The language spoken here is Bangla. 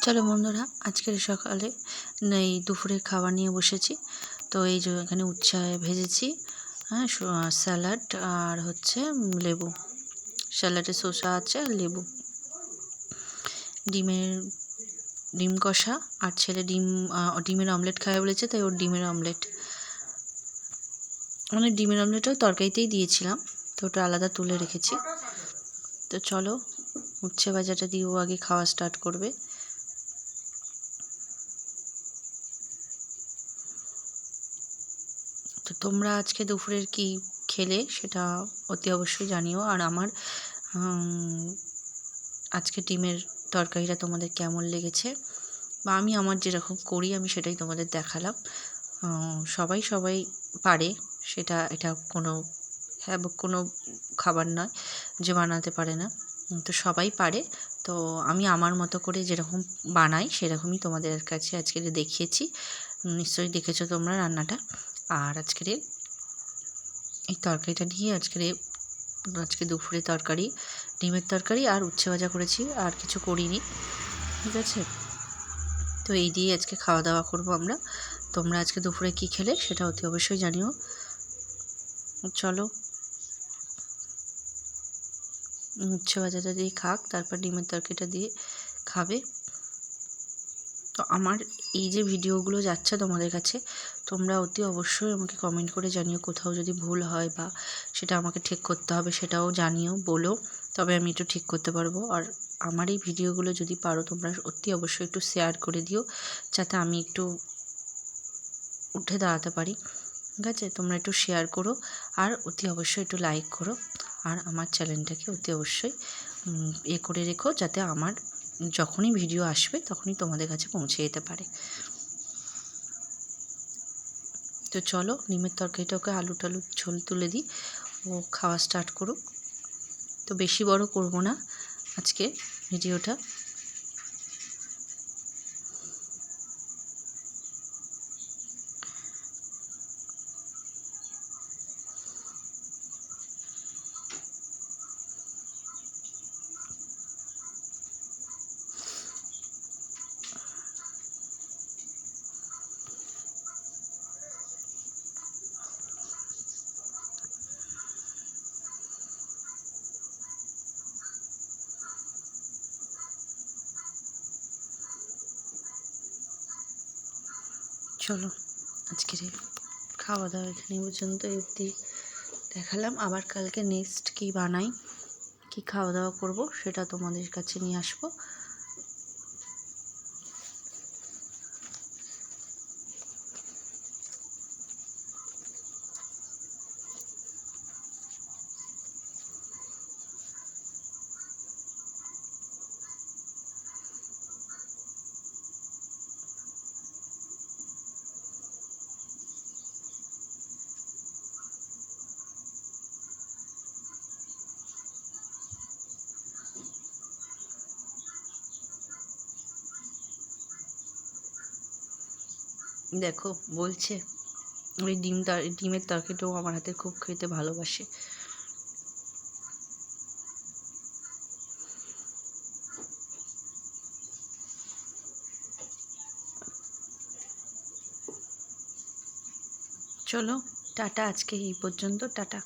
চলো বন্ধুরা, আজকের সকালে এই দুপুরের খাবার নিয়ে বসেছি। তো এই যে এখানে উচ্ছে ভেজেছি, হ্যাঁ, স্যালাড আর হচ্ছে লেবু। স্যালাডে শসা আছে আর লেবু, ডিম কষা। আর ছেলে ডিমের অমলেট খাবে বলেছে, তাই ওর ডিমের অমলেট, মানে ডিমের অমলেটও তরকারিতেই দিয়েছিলাম, তো ওটা আলাদা তুলে রেখেছি। তো চলো, উচ্ছে ভাজাটা দিয়ে ও আগে খাওয়া স্টার্ট করবে। তো তোমরা আজকে দুপুরের কি খেলে সেটা অতি অবশ্যই জানিও। আর আমার আজকে ডিমের তরকারিটা তোমাদের কেমন লেগেছে, বা আমি আমার যেরকম করি আমি সেটাই তোমাদের দেখালাম। সবাই পারে, এটা কোনো খাবার নয় যে বানাতে পারে না, তো সবাই পারে। তো আমি আমার মতো করে যেরকম বানাই সেরকমই তোমাদের কাছে আজকে দেখিয়েছি। নিশ্চয়ই দেখেছো তোমরা রান্নাটা। আর আজকের এই তরকারিটা নিয়ে আজকে দুপুরে তরকারি, ডিমের তরকারি আর উচ্ছে ভাজা করেছি, আর কিছু করিনি, ঠিক আছে। তো এই দিয়ে আজকে খাওয়া দাওয়া করবো আমরা। তোমরা আজকে দুপুরে কি খেলে সেটা অতি অবশ্যই জানিও। চলো, উচ্ছে ভাজাটা দিয়ে খাক, তারপর ডিমের তরকারিটা দিয়ে খাবে। তো আমার এই যে ভিডিওগুলো যাচ্ছে তোমাদের কাছে, তোমরা অতি অবশ্যই আমাকে কমেন্ট করে জানিও কোথাও যদি ভুল হয়, বা সেটা আমাকে ঠিক করতে হবে সেটাও জানিও, বলো, তবে আমি একটু ঠিক করতে পারবো। আর আমার এই ভিডিওগুলো যদি পারো তোমরা অতি অবশ্যই একটু শেয়ার করে দিও, যাতে আমি একটু উঠে দাঁড়াতে পারি, ঠিক আছে। তোমরা একটু শেয়ার করো, আর অতি অবশ্যই একটু লাইক করো, আর আমার চ্যানেলটাকে অতি অবশ্যই করে রেখো, যাতে আমার যখনই ভিডিও আসবে তখনই তোমাদের কাছে পৌঁছে যেতে পারে। তো চলো, ডিমের তরকারিটাকে আলু টালু ঝোল তুলে দিই, ও খাওয়া স্টার্ট করুক। তো বেশি বড় করব না আজকে ভিডিওটা। চলো, আজকের খাওয়া দাওয়া এখানে পর্যন্ত অবধি দেখালাম। আবার কালকে নেক্সট কী বানাই, কী খাওয়া দাওয়া করব সেটা তোমাদের কাছে নিয়ে আসবো। দেখো, বলছে ওই ডিমের তরকারিটাও আমার হাতে খুব খেতে ভালোবাসে। চলো, টাটা, আজকে এই পর্যন্ত, টাটা।